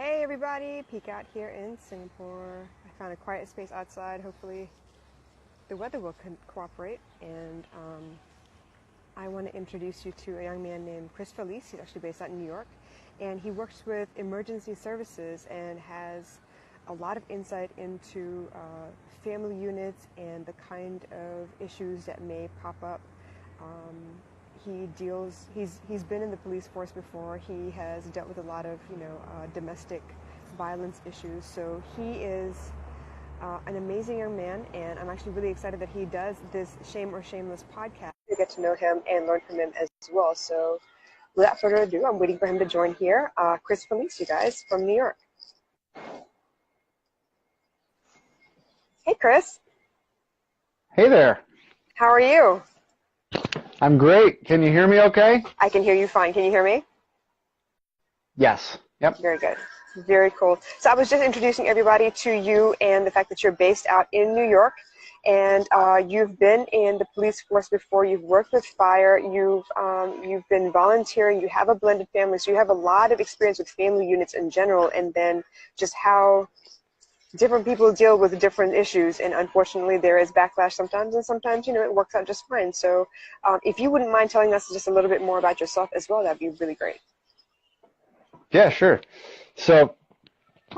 Hey everybody, Peek Out here in Singapore. I found a quiet space outside. Hopefully the weather will cooperate. And I want to introduce you to a young man named Felice. He's actually based out in New York. And he works with emergency services and has a lot of insight into family units and the kind of issues that may pop up. He's been in the police force before. He has dealt with a lot of, domestic violence issues. So he is an amazing young man, and I'm actually really excited that he does this Shame or Shameless podcast to get to know him and learn from him as well. So without further ado, I'm waiting for him to join here. Felice, you guys, from New York. Hey, Chris. Hey there. How are you? I'm great. Can you hear me okay? I can hear you fine. Can you hear me? Yes. Yep. Very good. Very cool. So I was just introducing everybody to you and the fact that you're based out in New York, and you've been in the police force before. You've worked with fire. You've been volunteering. You have a blended family, so you have a lot of experience with family units in general, and then just how different people deal with different issues, and unfortunately there is backlash sometimes, and sometimes it works out just fine. So if you wouldn't mind telling us just a little bit more about yourself as well, that'd be really great. Yeah, sure. So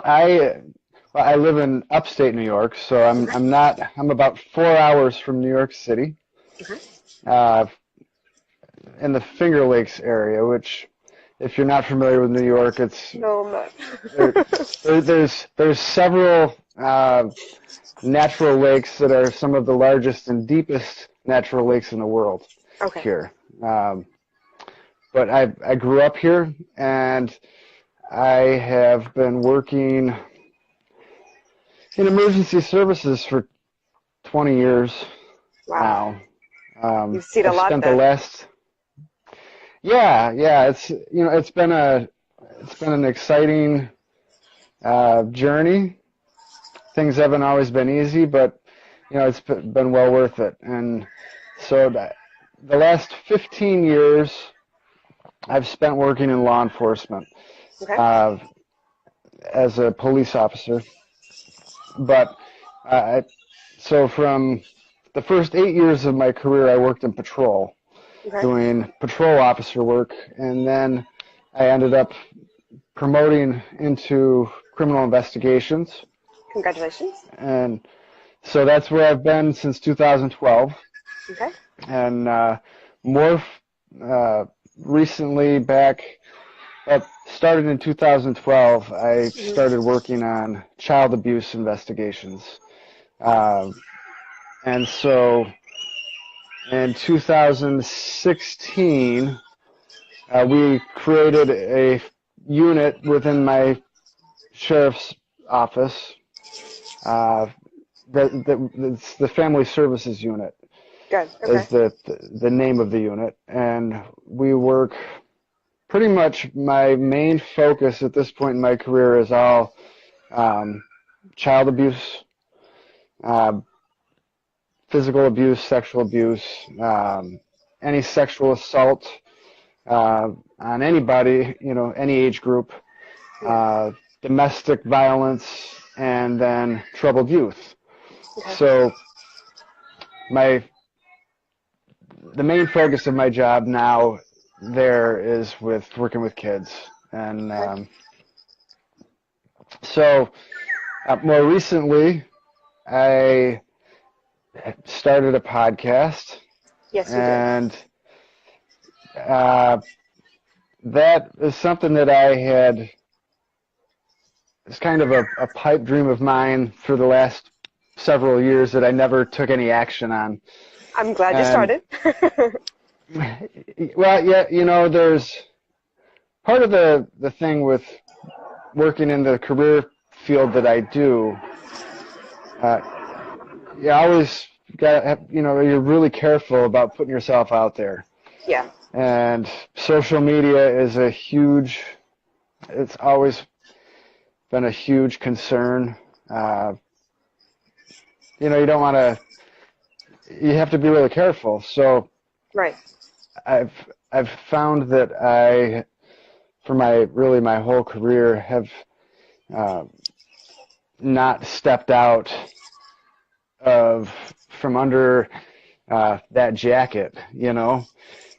I live in upstate New York, so I'm about 4 hours from New York City, in the Finger Lakes area, which, if you're not familiar with New York, it's No, I'm not. there's several natural lakes that are some of the largest and deepest natural lakes in the world. Okay. Here. But I grew up here, and I have been working in emergency services for 20 years Wow. now. You've seen a lot spent then. the last Yeah, it's been an exciting journey. Things haven't always been easy, but it's been well worth it. And so the last 15 years I've spent working in law enforcement, Okay. as a police officer. But so from the first 8 years of my career, I worked in patrol, Okay. doing patrol officer work, and then I ended up promoting into criminal investigations. Congratulations. And so that's where I've been since 2012. Okay. And more recently, started in 2012, I started working on child abuse investigations. And so in 2016, we created a unit within my sheriff's office. It's the Family Services Unit. Good. Okay. Is the name of the unit, and we work. Pretty much my main focus at this point in my career is all child abuse, physical abuse, sexual abuse, any sexual assault on anybody, any age group, domestic violence, and then troubled youth. Okay. So the main focus of my job now there is with working with kids. And so more recently, I started a podcast. Yes, you and that is something that I had. It's kind of a pipe dream of mine for the last several years that I never took any action on. I'm glad you started. Well, yeah, there's part of the thing with working in the career field that I do. You always got, you're really careful about putting yourself out there. Yeah. And social media is it's always been a huge concern. You don't want to. You have to be really careful. So. Right. I've found that for my whole career have uh, not stepped out from under that jacket, you know.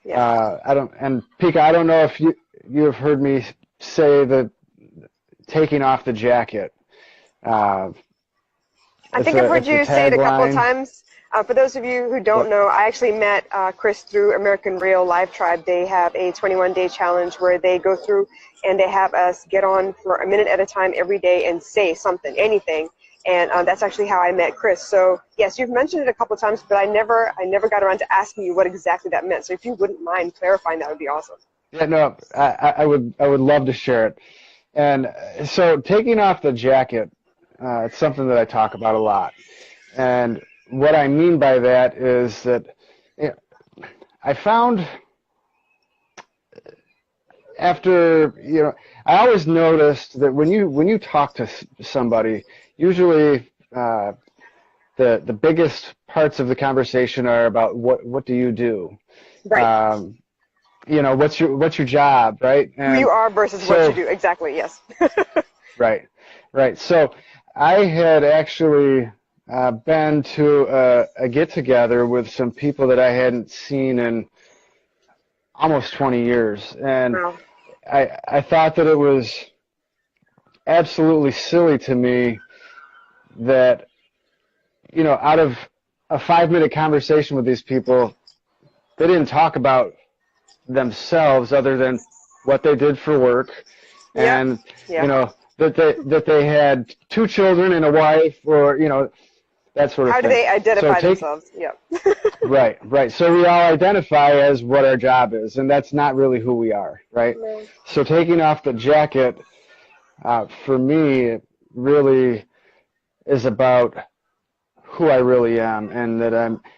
Yeah. And Pika, I don't know if you have heard me say that taking off the jacket. I think I've heard It's a you say it a couple of tagline. times. For those of you who don't Yep. know, I actually met Chris through American Real Live Tribe. They have a 21-day challenge where they go through and they have us get on for a minute at a time every day and say something, anything. And that's actually how I met Chris. So yes, you've mentioned it a couple of times, but I never got around to asking you what exactly that meant. So if you wouldn't mind clarifying, that would be awesome. Yeah, no, I would love to share it. And so taking off the jacket, it's something that I talk about a lot. And what I mean by that is that, you know, I found after, you know, I always noticed that when you talk to somebody, usually the biggest parts of the conversation are about what do you do, Right. you know, what's your job, right? Who you And are versus what you do. Exactly. Yes. right, right. So I had actually been to a get-together with some people that I hadn't seen in almost 20 years, and Wow. I thought that it was absolutely silly to me that, you know, out of a 5-minute conversation with these people, they didn't talk about themselves other than what they did for work, Yeah. and Yeah. you know that they had 2 children and a wife, or you know, that sort of How do thing. they identify themselves? Yeah. Right. So we all identify as what our job is, and that's not really who we are, right? No. So taking off the jacket, for me, it really is about who I really am, and that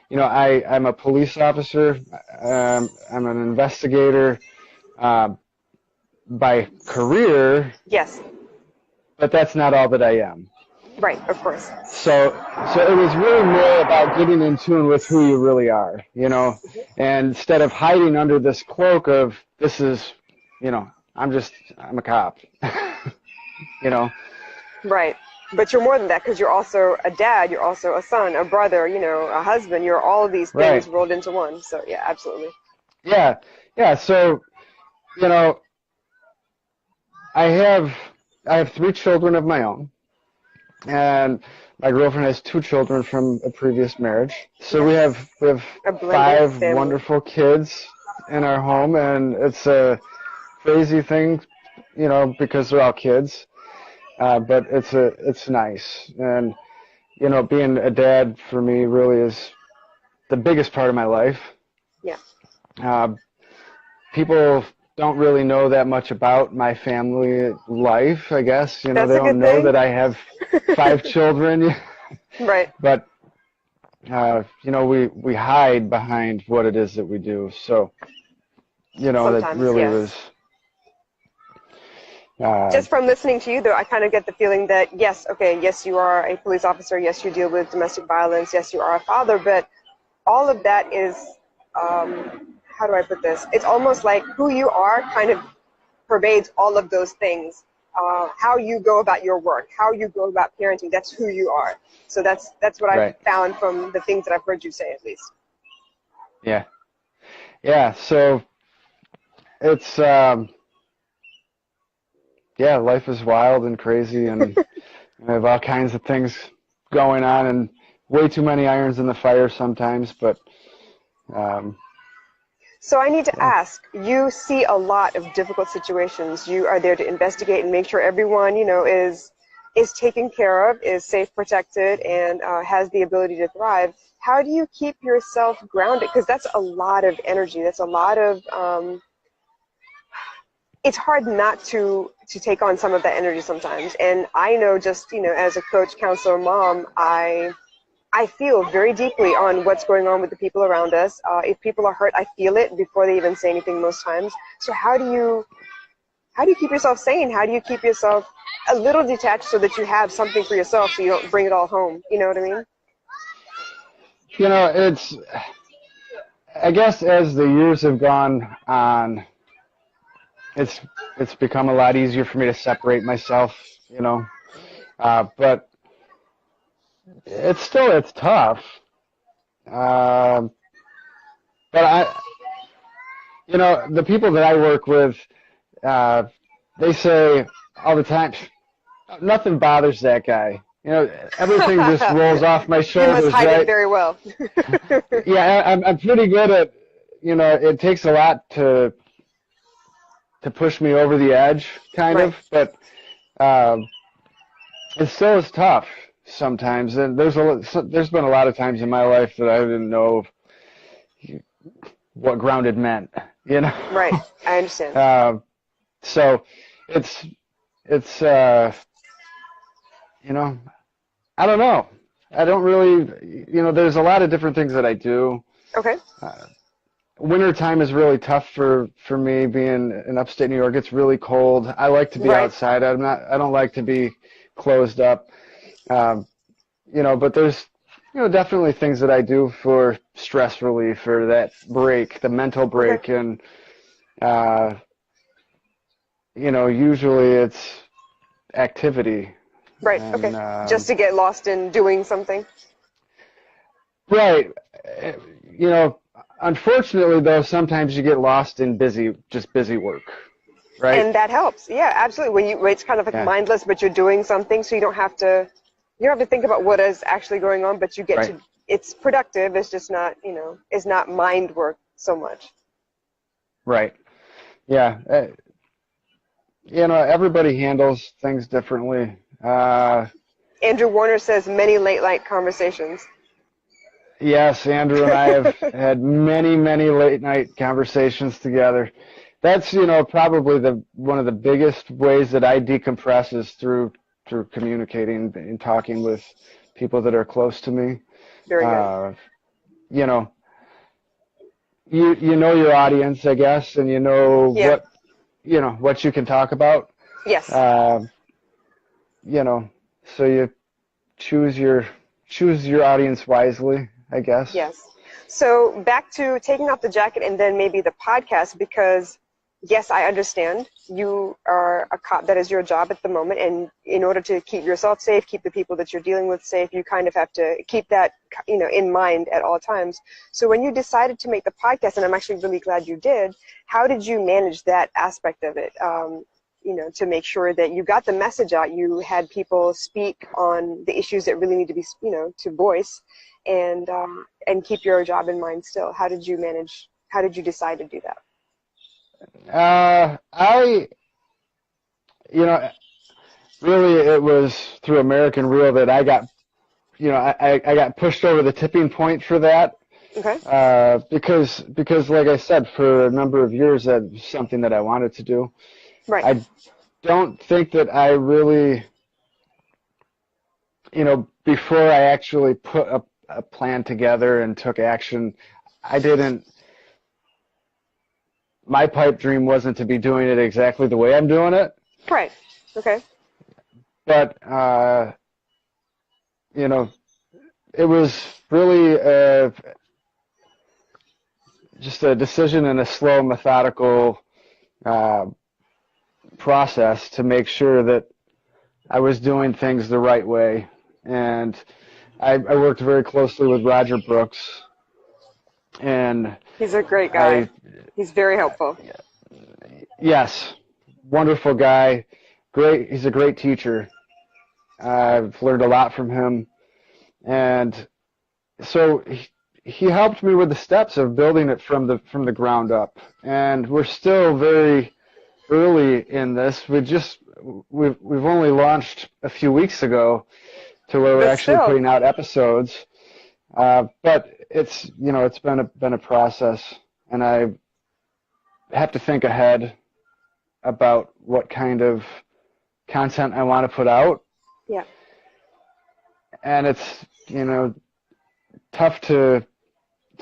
you know, I'm a police officer, I'm an investigator by career, Yes. but that's not all that I am. Right. Of course. So it was really more about getting in tune with who you really are, you know, and instead of hiding under this cloak of this is, you know, I'm a cop, you know. Right. But you're more than that because you're also a dad, you're also a son, a brother, you know, a husband. You're all of these things Right. rolled into one. So yeah, absolutely. Yeah. So, you know, I have 3 children of my own, and my girlfriend has 2 children from a previous marriage. So Yes. we have A blended 5 family. wonderful kids in our home, and it's a crazy thing, you know, because they're all kids. But it's nice, and you know, being a dad for me really is the biggest part of my life. Yeah. Uh, People don't really know that much about my family life, I guess. You know, That's they a don't good know thing. that I have 5 children, Right. but you know, we hide behind what it is that we do. So, you know, that Sometimes, really yes. was. Uh, Just from listening to you, though, I kind of get the feeling that, yes, okay, yes, you are a police officer. Yes, you deal with domestic violence. Yes, you are a father. But all of that is, how do I put this? It's almost like who you are kind of pervades all of those things. How you go about your work, how you go about parenting, that's who you are. So that's what I've right. found from the things that I've heard you say, at least. Yeah. Yeah. So it's yeah, life is wild and crazy, and I have all kinds of things going on, and way too many irons in the fire sometimes. But um, So I need to yeah, ask, you see a lot of difficult situations. You are there to investigate and make sure everyone, you know, is taken care of, is safe, protected, and has the ability to thrive. How do you keep yourself grounded? Because that's a lot of energy. That's a lot of it's hard not to take on some of that energy sometimes. And I know, just, you know, as a coach, counselor, mom, I feel very deeply on what's going on with the people around us. If people are hurt, I feel it before they even say anything most times. So how do you keep yourself sane? How do you keep yourself a little detached so that you have something for yourself so you don't bring it all home? You know what I mean? you know, it's, I guess as the years have gone on, it's become a lot easier for me to separate myself. You know, But it's tough. Um, but the people that I work with, they say all the time, nothing bothers that guy. Everything just rolls off my You must shoulders, hide it right? very well. Yeah, I'm pretty good at, it takes a lot to push me over the edge, kind Right. of, but it still is tough sometimes. And there's been a lot of times in my life that I didn't know what grounded meant, Right. I understand. So it's I don't know. I don't really, there's a lot of different things that I do. Okay. Winter time is really tough for me being in upstate New York. It's really cold. I like to be Right. outside. I don't like to be closed up. But there's, definitely things that I do for stress relief or that break, the mental break. Okay. And, usually it's activity. Right. And, Okay. Just to get lost in doing something. right. Unfortunately, though, sometimes you get lost in busy work, right? And that helps. Yeah, absolutely. When it's kind of like mindless, but you're doing something, so you don't have to think about what is actually going on, but you get Right. to. It's productive. It's just not, it's not mind work so much. Right. Yeah. Everybody handles things differently. Andrew Warner says many late night conversations. Yes, Andrew and I have had many, many late night conversations together. That's, probably one of the biggest ways that I decompress is through communicating and talking with people that are close to me. Very good. You know, you know your audience, I guess, and Yeah. what you can talk about. Yes. So you choose your audience wisely, I guess. Yes. So back to taking off the jacket and then maybe the podcast, because yes, I understand you are a cop. That is your job at the moment. And in order to keep yourself safe, keep the people that you're dealing with safe, you kind of have to keep that, in mind at all times. So when you decided to make the podcast, and I'm actually really glad you did, how did you manage that aspect of it? To make sure that you got the message out, you had people speak on the issues that really need to be, to voice, and keep your job in mind still. How did you decide to do that? Really it was through American Real that I got, I got pushed over the tipping point for that. Okay. Because like I said, for a number of years, that was something that I wanted to do. Right. I don't think that I really, before I actually put a plan together and took action, my pipe dream wasn't to be doing it exactly the way I'm doing it. Right. Okay. But, it was really just a decision and a slow, methodical process to make sure that I was doing things the right way. And I worked very closely with Roger Brooks. And he's a great guy. He's very helpful. Yes, wonderful guy. Great. He's a great teacher. I've learned a lot from him. And so he helped me with the steps of building it from the ground up. And we're still very early in this. We've only launched a few weeks ago to where we're actually putting out episodes. But it's been a process, and I have to think ahead about what kind of content I want to put out. Yeah. And it's tough to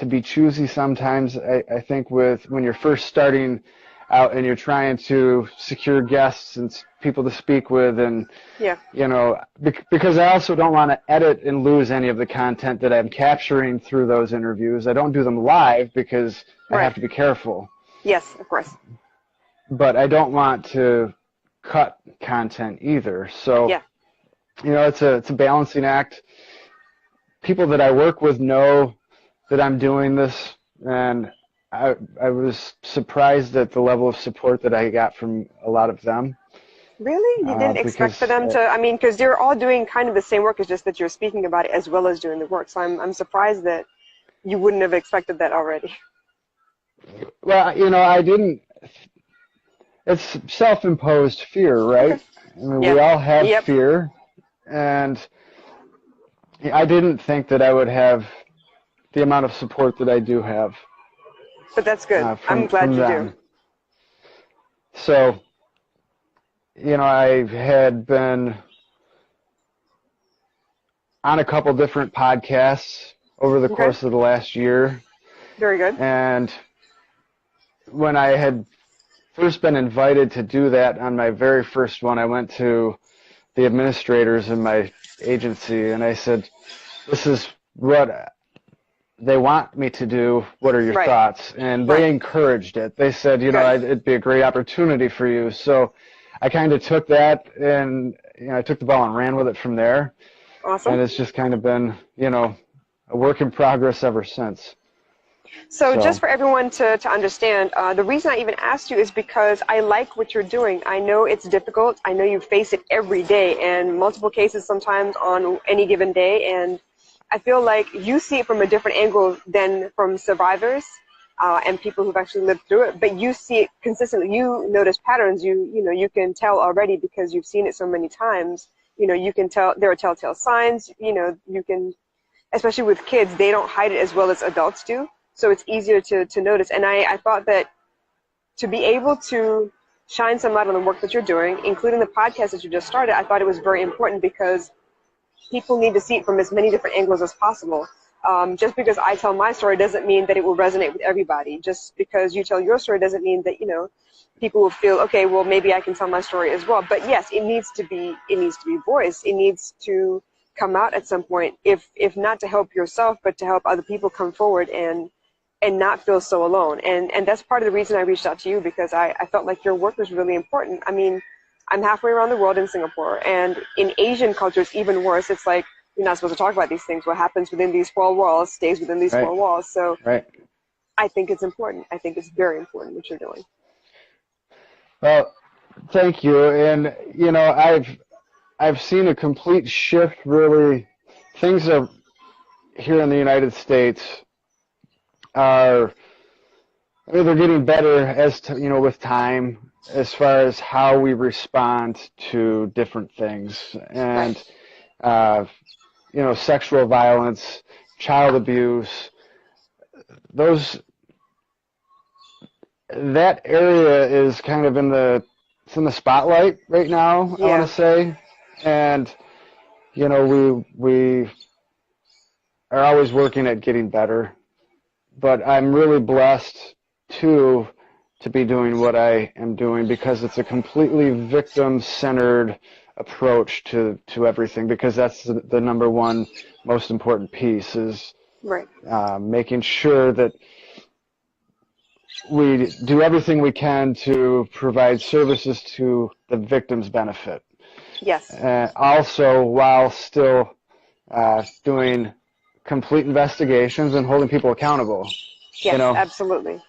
be choosy sometimes. I think when you're first starting out and you're trying to secure guests and people to speak with, and because I also don't want to edit and lose any of the content that I'm capturing through those interviews. I don't do them live because I have to be careful. Yes, of course. But I don't want to cut content either. So it's a balancing act. People that I work with know that I'm doing this, and I was surprised at the level of support that I got from a lot of them. Really? You didn't expect for Because them to, I mean, because you're all doing kind of the same work, it's just that you're speaking about it as well as doing the work. So I'm surprised that you wouldn't have expected that already. well, I didn't. It's self-imposed fear, Okay. right? I mean, Yeah. we all have Yep. fear, and I didn't think that I would have the amount of support that I do have But that's good. I'm glad from you do. them. So, I had been on a couple different podcasts over the Okay. course of the last year, Very good. and when I had first been invited to do that on my very first one, I went to the administrators in my agency and I said, "This is what they want me to do. What are your Right. thoughts?" And Right. they encouraged it. They said, Good. it'd be a great opportunity for you. So I kind of took that and I took the ball and ran with it from there. Awesome. And it's just kind of been, a work in progress ever since. So So, just for everyone to understand, the reason I even asked you is because I like what you're doing. I know it's difficult. I know you face it every day and multiple cases sometimes on any given day. And I feel like you see it from a different angle than from survivors and people who've actually lived through it. But you see it consistently. You notice patterns. You can tell already because you've seen it so many times. You can tell there are telltale signs. You can, especially with kids, they don't hide it as well as adults do. So it's easier to notice. And I thought that to be able to shine some light on the work that you're doing, including the podcast that you just started, I thought it was very important because people need to see it from as many different angles as possible. Just because I tell my story doesn't mean that it will resonate with everybody. Just because you tell your story doesn't mean that, people will feel, okay, well, maybe I can tell my story as well. But yes, it needs to be voiced. It needs to come out at some point, if not to help yourself, but to help other people come forward and not feel so alone. And that's part of the reason I reached out to you, because I felt like your work was really important. I mean, I'm halfway around the world in Singapore, and in Asian culture, it's even worse. It's like you're not supposed to talk about these things. What happens within these four walls stays within these right, four walls. So right. I think it's important. I think it's very important what you're doing. Well, thank you. And, I've seen a complete shift, really. Things are here in the United States are, I mean, they're getting better with time, as far as how we respond to different things. And, Right. sexual violence, child abuse, those, that area is kind of it's in the spotlight right now, I want Yeah. to say. And, we are always working at getting better, but I'm really blessed too to be doing what I am doing, because it's a completely victim-centered approach to everything, because that's the number one most important piece is Right. making sure that we do everything we can to provide services to the victim's benefit. Yes. Also, while still doing complete investigations and holding people accountable. Yes, absolutely.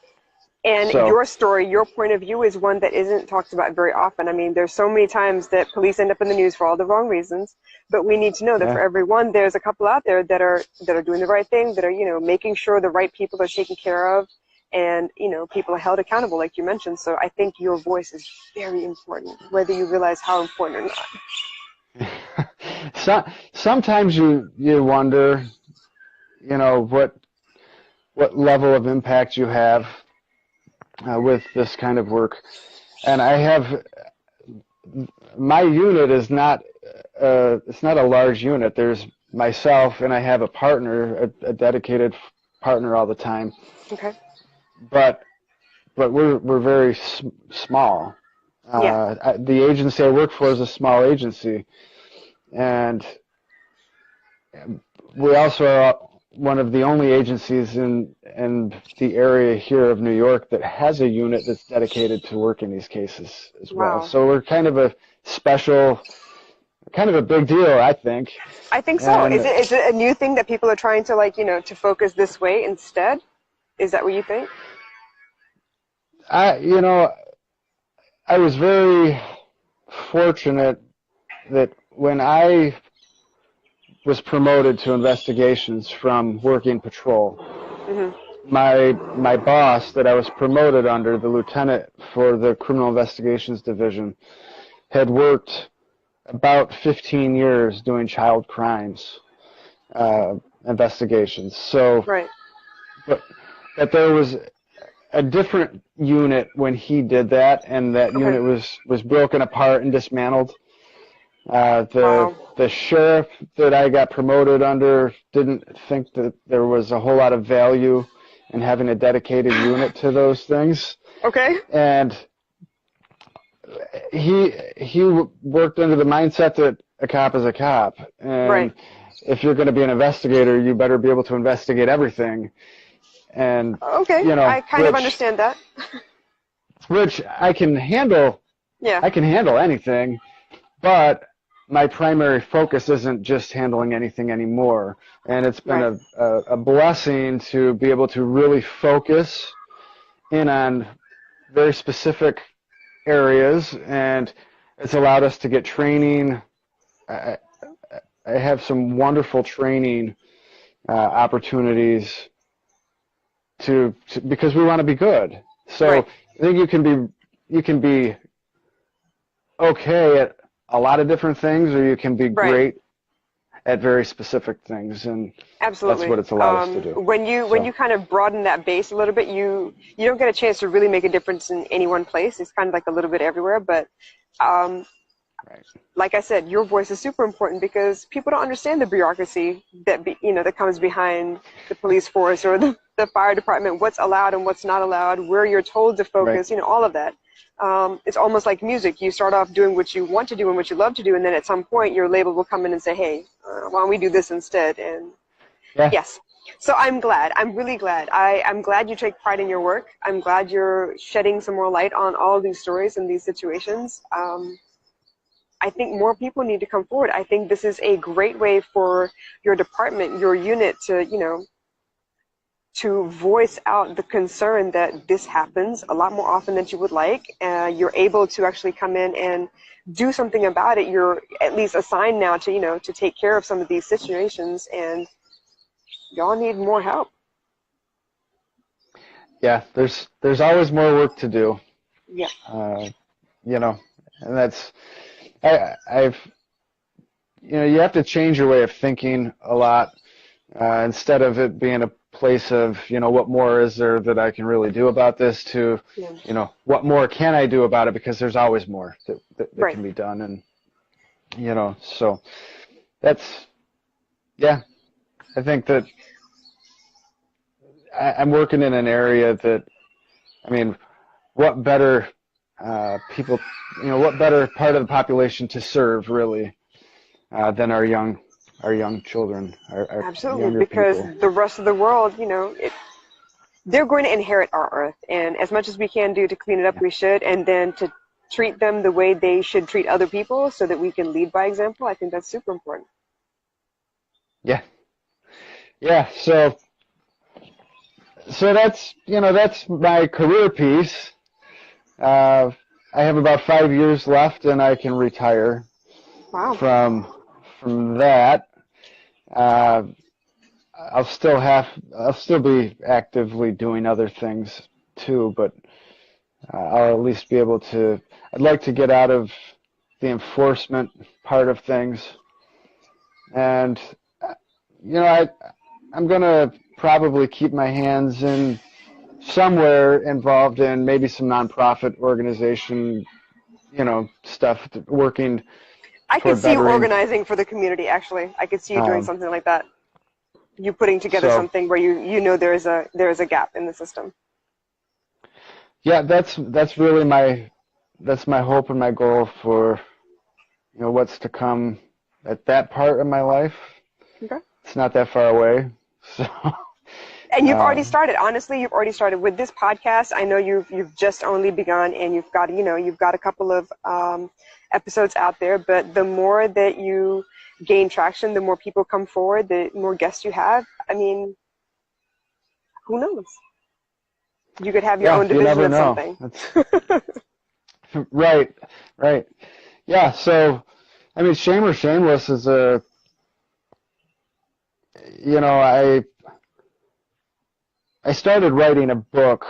And So, your story, your point of view is one that isn't talked about very often. I mean, there's so many times that police end up in the news for all the wrong reasons, but we need to know that for yeah, every one, there's a couple out there that are doing the right thing, that are, making sure the right people are taken care of, and, people are held accountable, like you mentioned. So I think your voice is very important, whether you realize how important or not. sometimes you wonder, what level of impact you have with this kind of work. And my unit is not it's not a large unit. There's myself and I have a partner, a dedicated partner all the time. Okay. But we're very small. Yeah. The agency I work for is a small agency, and we also are one of the only agencies in the area here of New York that has a unit that's dedicated to working these cases as well. Wow. So we're kind of a special kind of a big deal, I think. I think so. And Is it a new thing that people are trying to like, to focus this way instead? Is that what you think? I, I was very fortunate that when I was promoted to investigations from working patrol, my boss that I was promoted under, the lieutenant for the Criminal Investigations Division, had worked about 15 years doing child crimes investigations. So, Right. but there was a different unit when he did that, and that unit was broken apart and dismantled. The sheriff that I got promoted under didn't think that there was a whole lot of value in having a dedicated unit to those things. Okay. And he worked under the mindset that a cop is a cop, and if you're going to be an investigator, you better be able to investigate everything. And I kind of understand that. Which I can handle. Yeah. I can handle anything, but my primary focus isn't just handling anything anymore. And it's been a blessing to be able to really focus in on very specific areas, and it's allowed us to get training. I have some wonderful training opportunities because we want to be good. So I think you can be okay at a lot of different things, or you can be great at very specific things, and absolutely, that's what it's allowed us to do. When you kind of broaden that base a little bit, you don't get a chance to really make a difference in any one place. It's kind of like a little bit everywhere, but like I said, your voice is super important because people don't understand the bureaucracy that comes behind the police force or the fire department, what's allowed and what's not allowed, where you're told to focus, all of that. It's almost like music. You start off doing what you want to do and what you love to do, and then at some point your label will come in and say, hey, why don't we do this instead? And yes. So I'm glad. I'm really glad. I'm glad you take pride in your work. I'm glad you're shedding some more light on all of these stories and these situations. I think more people need to come forward. I think this is a great way for your department, your unit to voice out the concern that this happens a lot more often than you would like. You're able to actually come in and do something about it. You're at least assigned now to, to take care of some of these situations, and y'all need more help. Yeah, there's always more work to do. Yeah. And that's, you have to change your way of thinking a lot, instead of it being a place of, what more is there that I can really do about this, to, what more can I do about it, because there's always more that can be done. And, so that's, I think that I'm working in an area that, what better people, what better part of the population to serve, really, than our young children, our absolutely, because people. The rest of the world, they're going to inherit our earth, and as much as we can do to clean it up, we should, and then to treat them the way they should treat other people, so that we can lead by example. I think that's super important. Yeah. So that's that's my career piece. I have about 5 years left, and I can retire. Wow. From that. I'll still be actively doing other things too, but I'll at least be able to. I'd like to get out of the enforcement part of things, and I'm gonna probably keep my hands in somewhere involved in maybe some nonprofit organization, stuff, working. I could see you organizing for the community, actually. I could see you doing something like that. You putting together something where there is a gap in the system. Yeah, that's really my hope and my goal for what's to come at that part of my life. Okay. It's not that far away. So And you've already started. Honestly, you've already started with this podcast. I know you've just only begun, and you've got a couple of episodes out there. But the more that you gain traction, the more people come forward, the more guests you have. I mean, who knows? You could have your own you division never of know. something. Right. Yeah. So, I mean, Shame or Shameless is I started writing a book.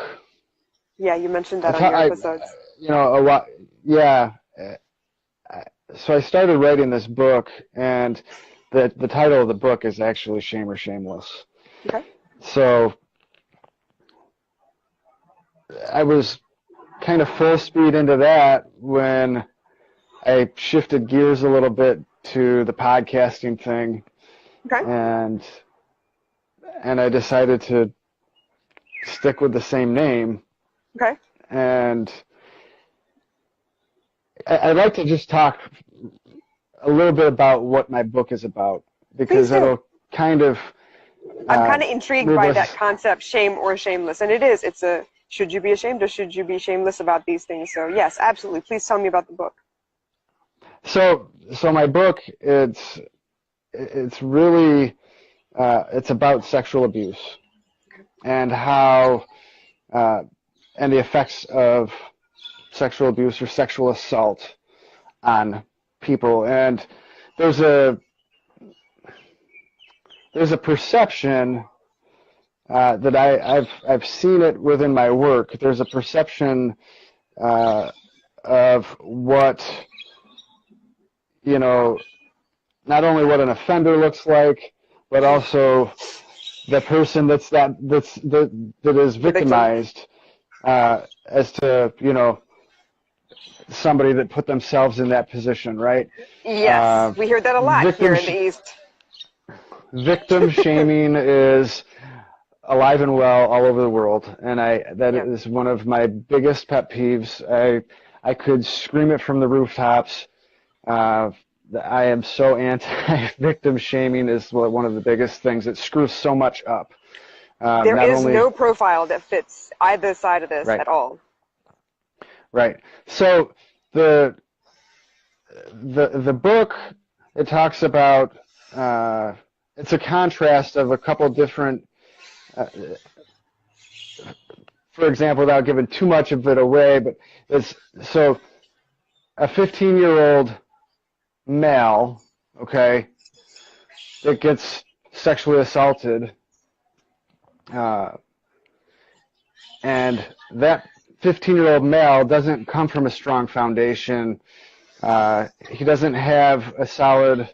Yeah, you mentioned that on your episodes. A lot. Yeah. So I started writing this book, and the title of the book is actually Shame or Shameless. Okay. So I was kind of full speed into that when I shifted gears a little bit to the podcasting thing. Okay. And I decided to stick with the same name. Okay. And I'd like to just talk a little bit about what my book is about, because it'll kind of I'm kind of intrigued by that concept, shame or shameless. And it's a, should you be ashamed or should you be shameless about these things? So yes, absolutely. Please tell me about the book. So my book, it's really, it's about sexual abuse and how, and the effects of sexual abuse or sexual assault on people. And there's a perception that I've seen it within my work. There's a perception of what, not only what an offender looks like, but also the person that is victimized, as to somebody that put themselves in that position, right? Yes, we hear that a lot here in the East. Victim shaming is alive and well all over the world, and that is one of my biggest pet peeves. I could scream it from the rooftops. I am so anti-victim shaming. Is one of the biggest things. It screws so much up. There is no profile that fits either side of this at all. Right. So the book, it talks about, it's a contrast of a couple different, for example, without giving too much of it away, but so a 15-year-old male, okay, that gets sexually assaulted, and that 15-year-old male doesn't come from a strong foundation. He doesn't have a solid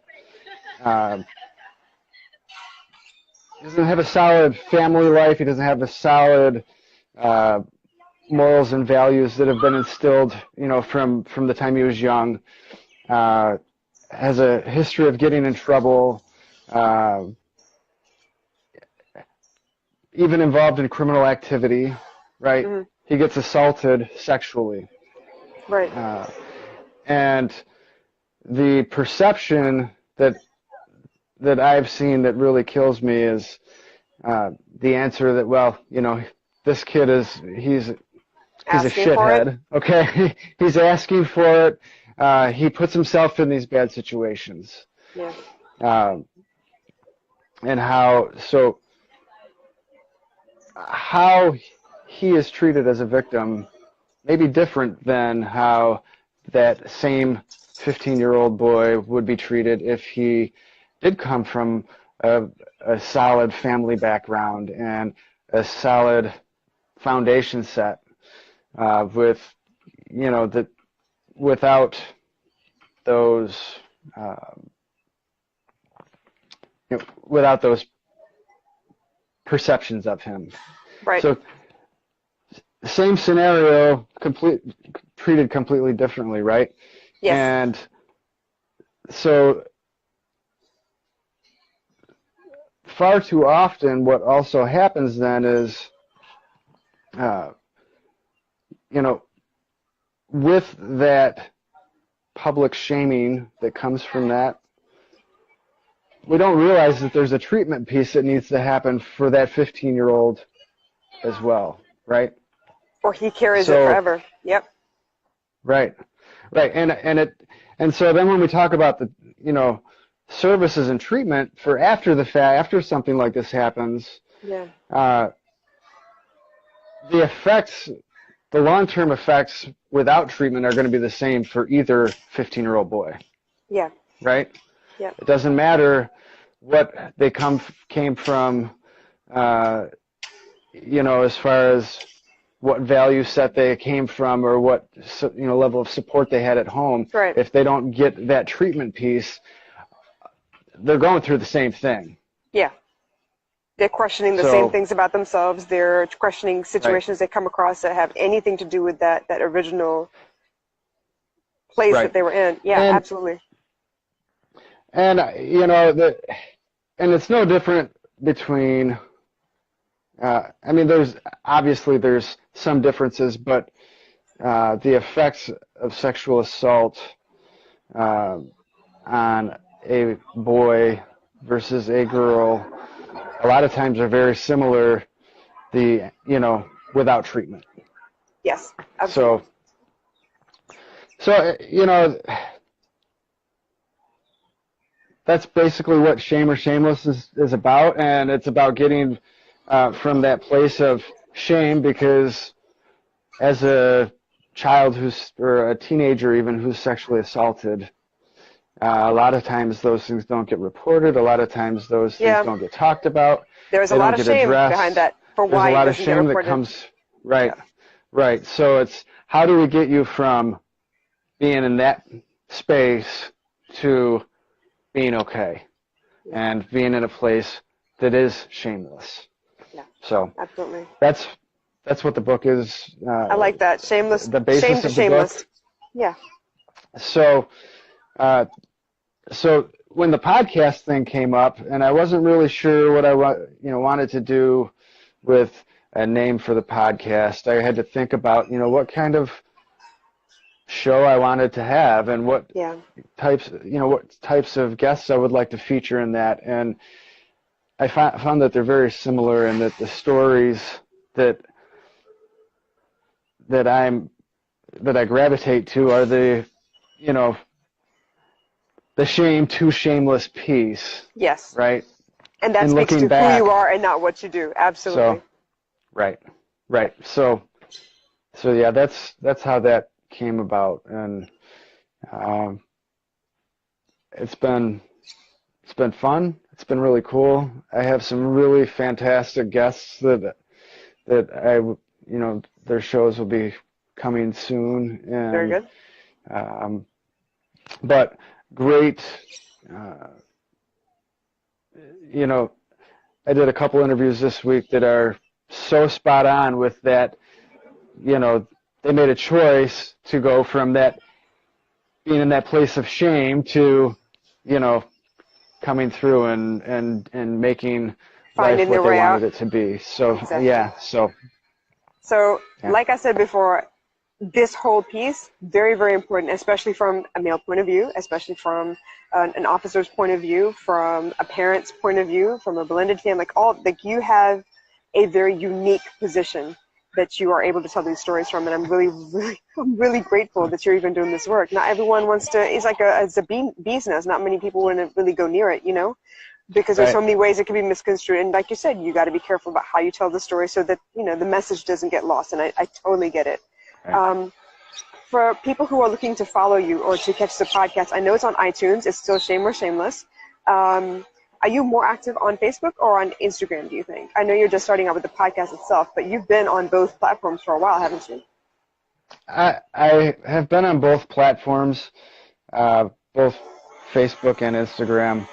family life. He doesn't have a solid morals and values that have been instilled, from the time he was young. Has a history of getting in trouble, even involved in criminal activity, right? Mm-hmm. He gets assaulted sexually. Right. And the perception that I've seen that really kills me is the answer that, well, this kid he's a shithead. Okay, he's asking for it. He puts himself in these bad situations. Yeah. And how he is treated as a victim may be different than how that same 15-year-old boy would be treated if he did come from a solid family background and a solid foundation set, without those perceptions of him. Right. So same scenario, treated completely differently, right? Yes. And so far too often what also happens then is, with that public shaming that comes from that, we don't realize that there's a treatment piece that needs to happen for that 15-year-old as well, right? Or he carries it So, forever. Yep. right, right, and so then when we talk about the, services and treatment for after the fact, after something like this happens, Yeah. The effects, the long-term effects without treatment are going to be the same for either 15-year-old boy, Yeah. right? Yep. It doesn't matter what they came from, as far as what value set they came from or what level of support they had at home. Right. If they don't get that treatment piece, they're going through the same thing. Yeah. They're questioning the same things about themselves. They're questioning situations they come across that have anything to do with that original place that they were in. Yeah, absolutely. And and it's no different between. There's some differences, but the effects of sexual assault on a boy versus a girl a lot of times are very similar, without treatment. Yes, absolutely. So that's basically what Shame or Shameless is about, and it's about getting from that place of shame, because as a child or a teenager even who's sexually assaulted, a lot of times those things don't get reported. A lot of times those things don't get talked about. There's a lot of shame behind that for why it doesn't get reported. There's a lot of shame that comes, right, right. So it's how do we get you from being in that space to being okay and being in a place that is shameless. Yeah. So absolutely. That's what the book is. I like that. Shameless. The basis shame of the shameless. book. Yeah. So when the podcast thing came up, and I wasn't really sure what I wanted to do with a name for the podcast, I had to think about what kind of show I wanted to have and what types of guests I would like to feature in that. And I found that they're very similar, and that the stories that I gravitate to are the shame to shameless piece. Yes. Right. And that speaks to who you are and not what you do. Absolutely. So, right. So yeah, that's how that came about, and it's been fun. It's been really cool. I have some really fantastic guests that I their shows will be coming soon. And, very good. But great. I did a couple interviews this week that are so spot on with that. They made a choice to go from that being in that place of shame to, coming through and making finding life what their they way wanted out. it to be. So exactly. yeah. So like I said before, this whole piece, very, very important, especially from a male point of view, especially from an officer's point of view, from a parent's point of view, from a blended family, you have a very unique position that you are able to tell these stories from. And I'm really grateful that you're even doing this work. Not everyone wants to, it's a bee's nest. Not many people want to really go near it, because there's so many ways it can be misconstrued. And like you said, you got to be careful about how you tell the story so that, the message doesn't get lost. And I totally get it. Right. For people who are looking to follow you or to catch the podcast, I know it's on iTunes. It's still Shame or Shameless. Are you more active on Facebook or on Instagram, do you think? I know you're just starting out with the podcast itself, but you've been on both platforms for a while, haven't you? I have been on both platforms, both Facebook and Instagram.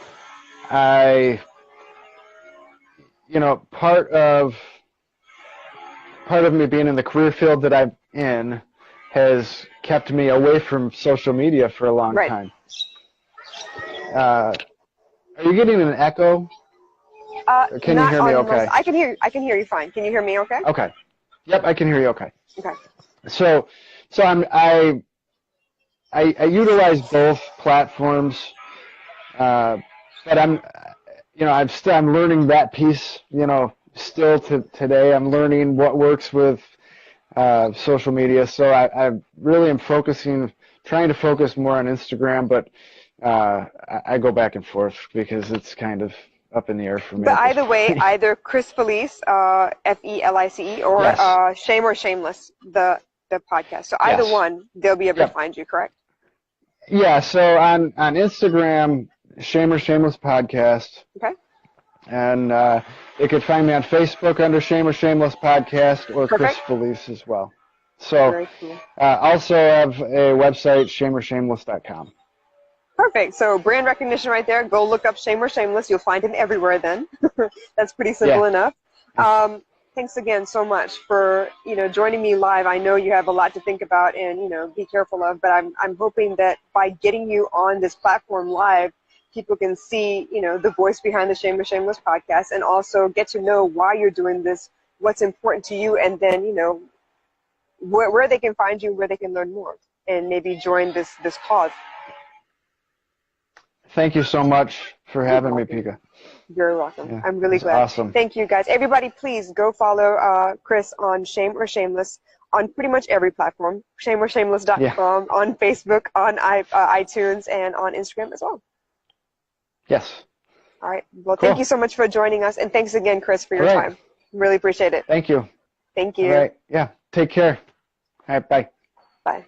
Part of me being in the career field that I'm in has kept me away from social media for a long time. Are you getting an echo? Or can you hear me okay? I can hear you fine. Can you hear me okay? Okay. Yep, I can hear you okay. Okay. So I utilize both platforms, but I'm learning that piece, still to today. I'm learning what works with social media. So I really am trying to focus more on Instagram, but I go back and forth because it's kind of up in the air for me. But either way, either Chris Felice, Felice, or Yes. Shame or Shameless, the podcast. So either Yes. one, they'll be able to find you, correct? Yeah. So on Instagram, Shame or Shameless Podcast. Okay. And they could find me on Facebook under Shame or Shameless Podcast or Perfect. Chris Felice as well. So Very cool. Also have a website, shameorshameless.com. Perfect. So brand recognition right there. Go look up Shame or Shameless. You'll find him everywhere then. That's pretty simple enough. Thanks again so much for joining me live. I know you have a lot to think about and be careful of, but I'm hoping that by getting you on this platform live, people can see the voice behind the Shame or Shameless podcast and also get to know why you're doing this, what's important to you, and then where they can find you, where they can learn more, and maybe join this cause. Thank you so much for having me, Pika. You're welcome. Yeah, I'm really glad. Awesome. Thank you, guys. Everybody, please go follow Chris on Shame or Shameless on pretty much every platform. ShameOrShameless.com, on Facebook, on iTunes, and on Instagram as well. Yes. All right. Well, Cool. Thank you so much for joining us, and thanks again, Chris, for your time. Really appreciate it. Thank you. Thank you. All right. Yeah. Take care. All right. Bye. Bye.